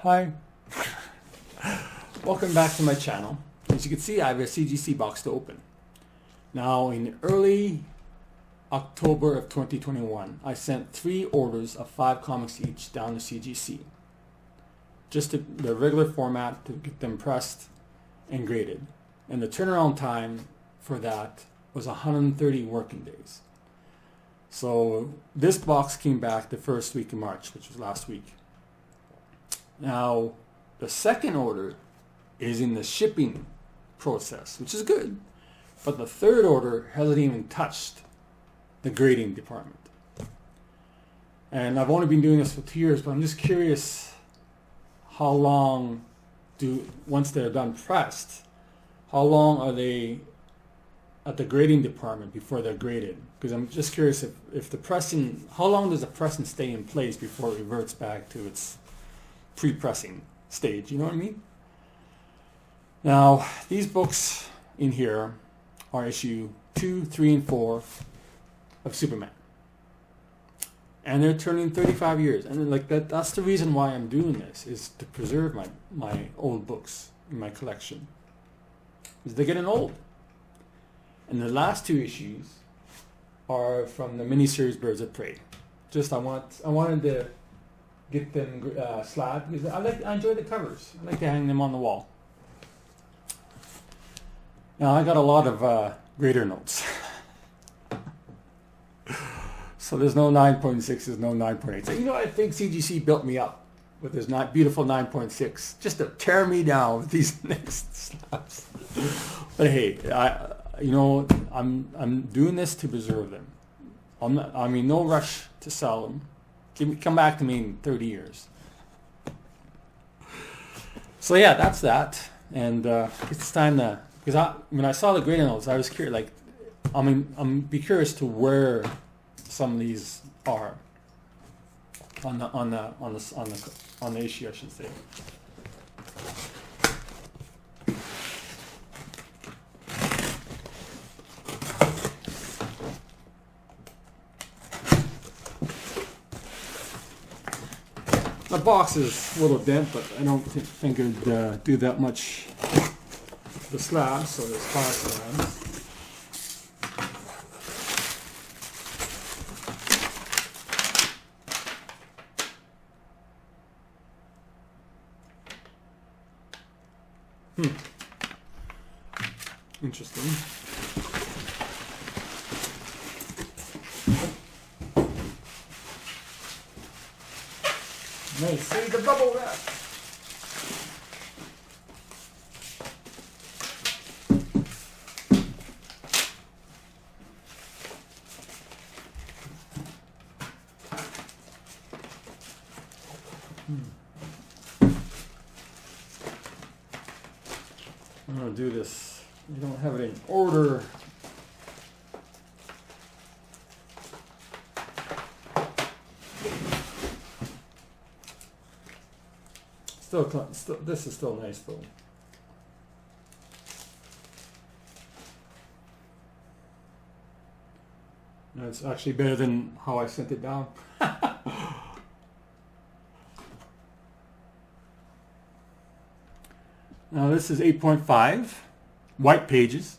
Hi, welcome back to my channel. As you can see, I have a CGC box to open. Now in early October of 2021, I sent 3 orders of 5 comics each down to CGC. Just the regular format to get them pressed and graded. And the turnaround time for that was 130 working days. So this box came back the first week of March, which was last week. Now, the second order is in the shipping process, which is good. But the third order hasn't even touched the grading department. And I've only been doing this for 2 years, but I'm just curious how long once they're done pressed, how long are they at the grading department before they're graded? Because I'm just curious if the pressing, how long does the pressing stay in place before it reverts back to its pre-pressing stage, you know what I mean? Now, these books in here are issue 2, 3, and 4 of Superman. And they're turning 35 years. And like that's the reason why I'm doing this, is to preserve my old books in my collection. Because they're getting old. And the last 2 issues are from the miniseries Birds of Prey. Just I wanted to get them slabbed because I enjoy the covers. I like to hang them on the wall. Now I got a lot of grader notes. So there's no 9.6, there's no 9.8. So, you know, I think CGC built me up with this beautiful 9.6 just to tear me down with these next slabs. But hey, I'm doing this to preserve them. No rush to sell them. Come back to me in 30 years. So yeah, that's that. And it's time to, because when I saw the grading notes, I was curious. I'm curious to where some of these are on the issue, I should say. The box is a little dent, but I don't think it would do that much. The slabs, so there's 5 slabs. Interesting. Nice. See the bubble wrap. I'm going to do this. You don't have it in order. Still, this is still nice though. No, it's actually better than how I sent it down. Now this is 8.5, white pages.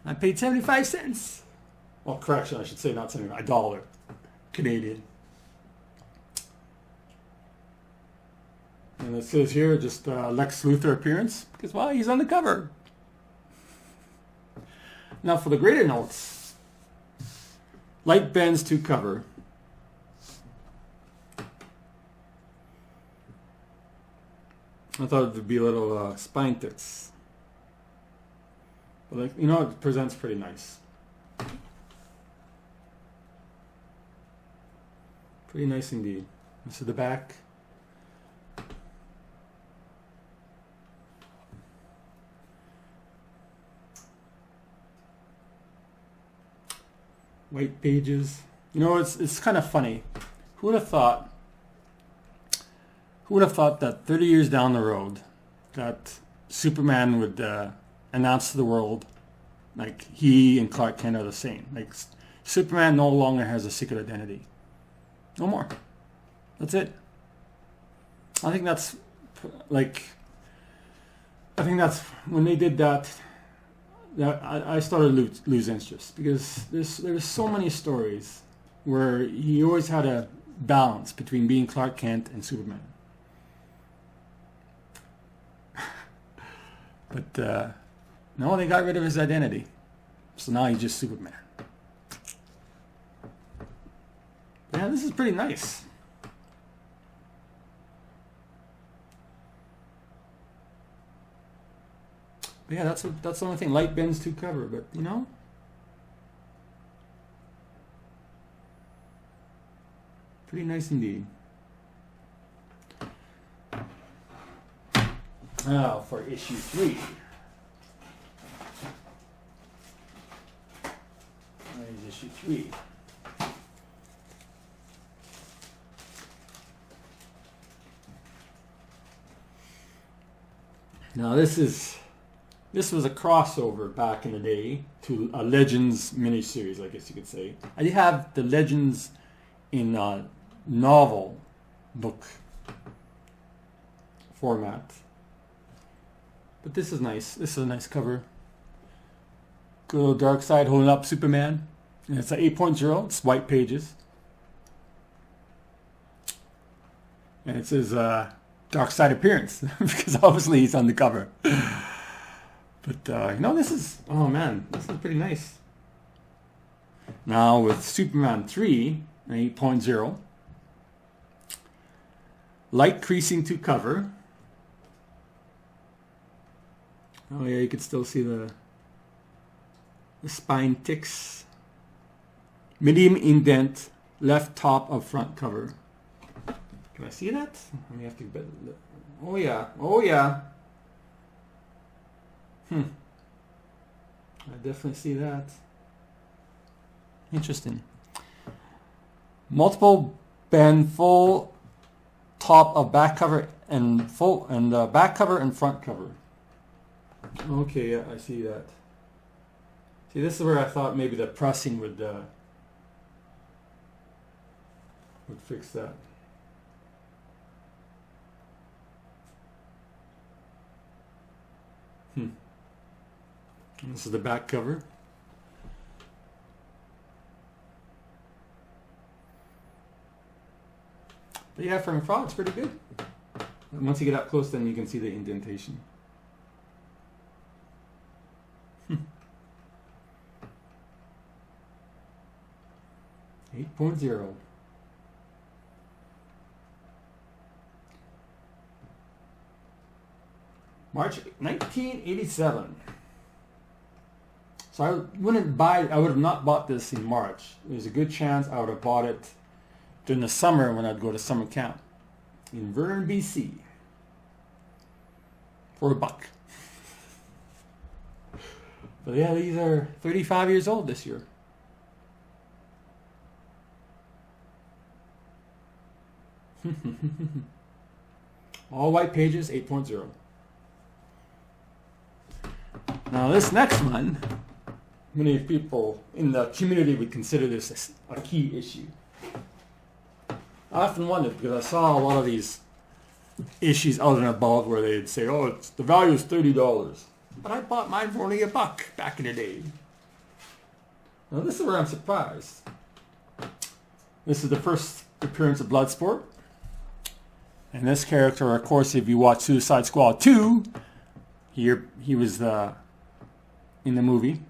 I paid 75 cents. Well, correction, I should say not $75, $1 Canadian. And it says here just Lex Luthor appearance, because, well, he's on the cover. Now for the grader notes, light bends to cover. I thought it would be a little spine tits. But it presents pretty nice. Pretty nice indeed. This is the back. White pages. It's kind of funny. Who would have thought that 30 years down the road that Superman would announce to the world like he and Clark Kent are the same. Like Superman no longer has a secret identity. No more. That's it. I think that's when they did that. That I started to lose interest, because there's so many stories where he always had a balance between being Clark Kent and Superman. But no, they got rid of his identity, so now he's just Superman. Yeah, this is pretty nice. But yeah, that's the only thing. Light bends to cover, but you know, pretty nice indeed. Now for issue 3. There's issue 3. Now this was a crossover back in the day to a Legends miniseries, I guess you could say. I did have the Legends in novel book format. But this is nice. This is a nice cover. Good old Darkseid holding up Superman. And it's an 8.0. It's white pages. And it says Darkseid appearance, because obviously he's on the cover. But you know, this is, oh man, this is pretty nice. Now with Superman 3, 8.0, light creasing to cover. Oh yeah, you can still see the spine ticks. Medium indent, left top of front cover. Can I see that? I may have to. Oh yeah, oh yeah. I definitely see that. Interesting. Multiple bend, full top of back cover and full and back cover and front cover. Okay, yeah, I see that. See, this is where I thought maybe the pressing would fix that. And this is the back cover. But yeah, from afar, it's pretty good. And once you get up close, then you can see the indentation. 8.0. March 1987. So I would have not bought this in March. There's a good chance I would have bought it during the summer when I'd go to summer camp in Vernon, BC for $1. But yeah, these are 35 years old this year. All white pages, 8.0. Now this next one, many people in the community would consider this a key issue. I often wondered, because I saw a lot of these issues out and about where they'd say, oh, the value is $30. But I bought mine for only $1 back in the day. Now this is where I'm surprised. This is the first appearance of Bloodsport. And this character, of course, if you watch Suicide Squad 2, he was in the movie.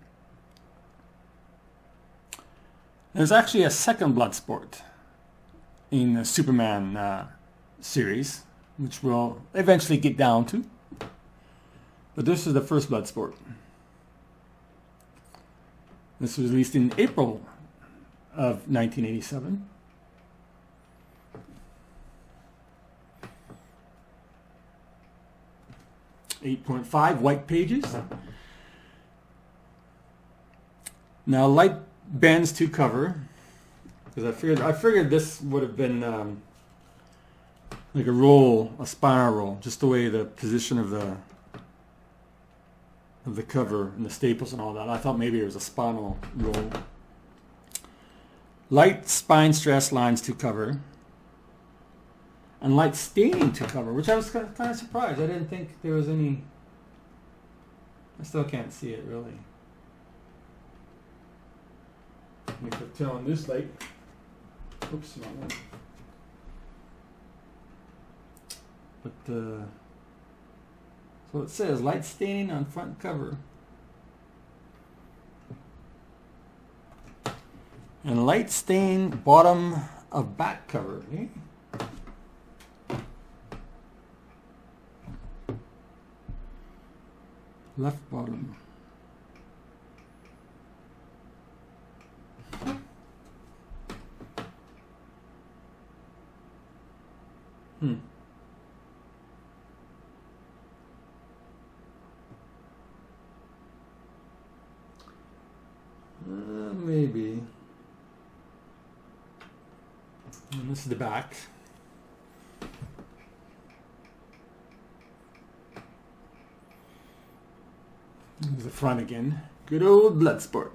There's actually a second Bloodsport in the Superman series, which we'll eventually get down to. But this is the first Bloodsport. This was released in April of 1987. .5 white pages. Now light bends to cover, because I figured this would have been like a spiral roll, just the way the position of the cover and the staples and all that. I thought maybe it was a spinal roll. light spine stress lines to cover, and light staining to cover, which I was kind of surprised. I didn't think there was any. I still can't see it really. Let me turn on this light. Oops, wrong one. But so it says light staining on front cover and light stain bottom of back cover. Eh? Left bottom. Maybe. And this is the back. There's the front again. Good old Bloodsport.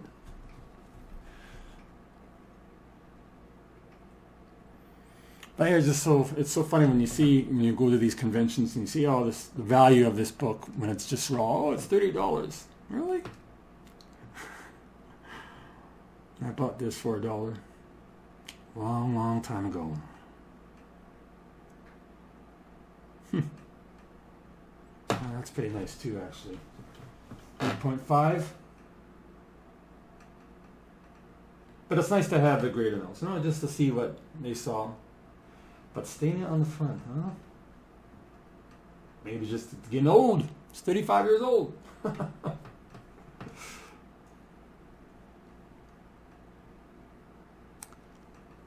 But it's just it's so funny when you go to these conventions and you see all this, the value of this book when it's just raw. Oh, it's $30. Really? I bought this for $1. Long time ago. Oh, that's pretty nice too, actually. 8.5. But it's nice to have the greater notes, just to see what they saw. But staining it on the front, huh? Maybe just getting old. It's 35 years old.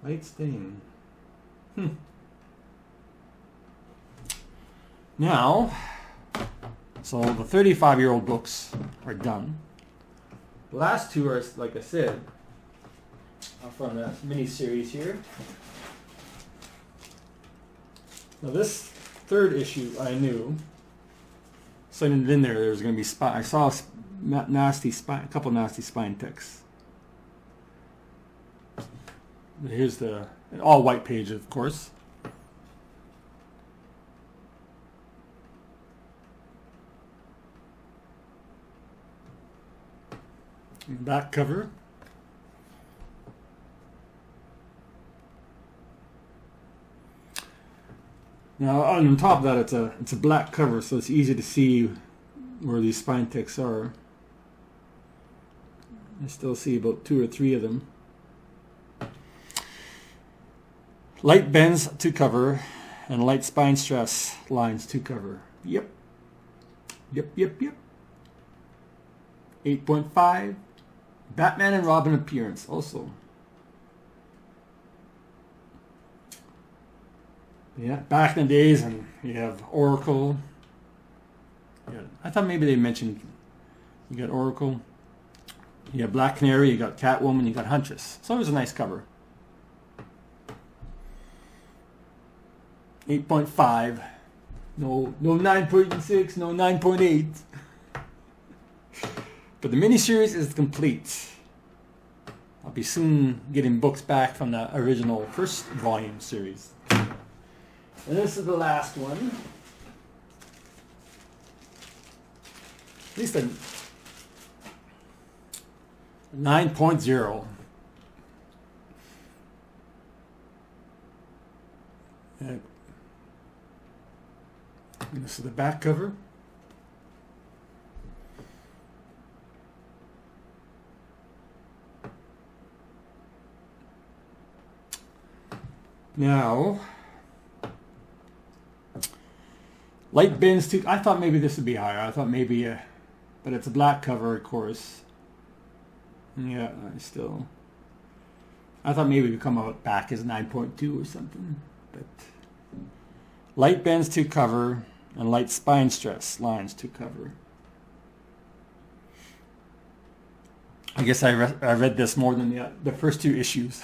Light stain. Now, so the 35-year-old books are done. The last two are, like I said, are from the mini-series here. Now this third issue, I knew, sitting in there was going to be spine. I saw nasty spine, a couple nasty spine ticks. Here's the all white page, of course. Back cover. Now on top of that, it's a black cover, so it's easy to see where these spine ticks are. I still see about 2 or 3 of them. Light bends to cover and light spine stress lines to cover. Yep. 8.5. Batman and Robin appearance also. Yeah, back in the days, and you have Oracle. Yeah, I thought maybe they mentioned you got Oracle. You got Black Canary, you got Catwoman, you got Huntress. So it was a nice cover. 8.5. No 9.6, no 9.8. But the miniseries is complete. I'll be soon getting books back from the original first volume series. And this is the last one. At least a 9.0. And this is the back cover. Now, light bends to. I thought maybe this would be higher. I thought maybe, but it's a black cover, of course. Yeah, I thought maybe it would come out back as 9.2 or something. But light bends to cover and light spine stress lines to cover. I guess I read this more than the first 2 issues.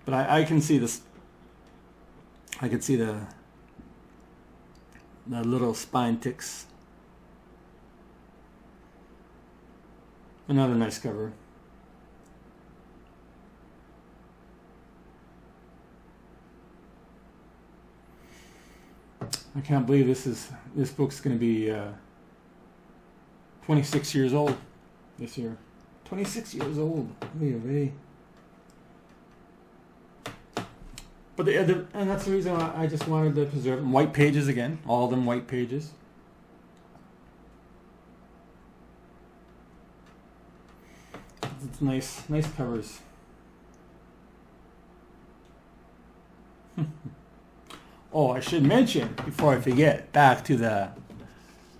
But I can see this. I can see the little spine ticks. Another nice cover. I can't believe this book's going to be 26 years old this year. 26 years old. Really. But and that's the reason why I just wanted to preserve them. White pages again. All of them white pages. It's nice covers. Oh, I should mention before I forget. Back to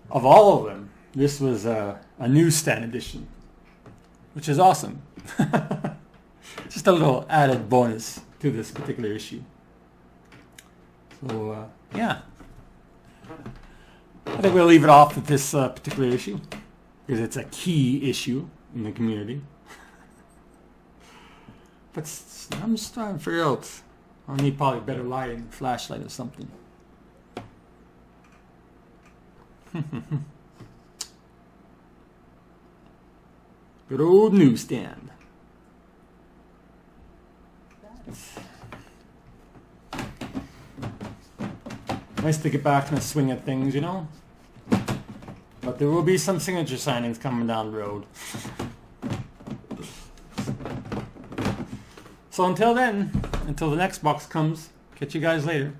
of all of them, this was a newsstand edition, which is awesome. Just a little added bonus to this particular issue. So yeah, I think we'll leave it off with this particular issue because it's a key issue in the community. But I'm just trying to figure out. I'll need probably better lighting, flashlight or something. Good old newsstand. Nice to get back in the swing of things, you know? But there will be some signature signings coming down the road. So until then, until the next box comes, catch you guys later.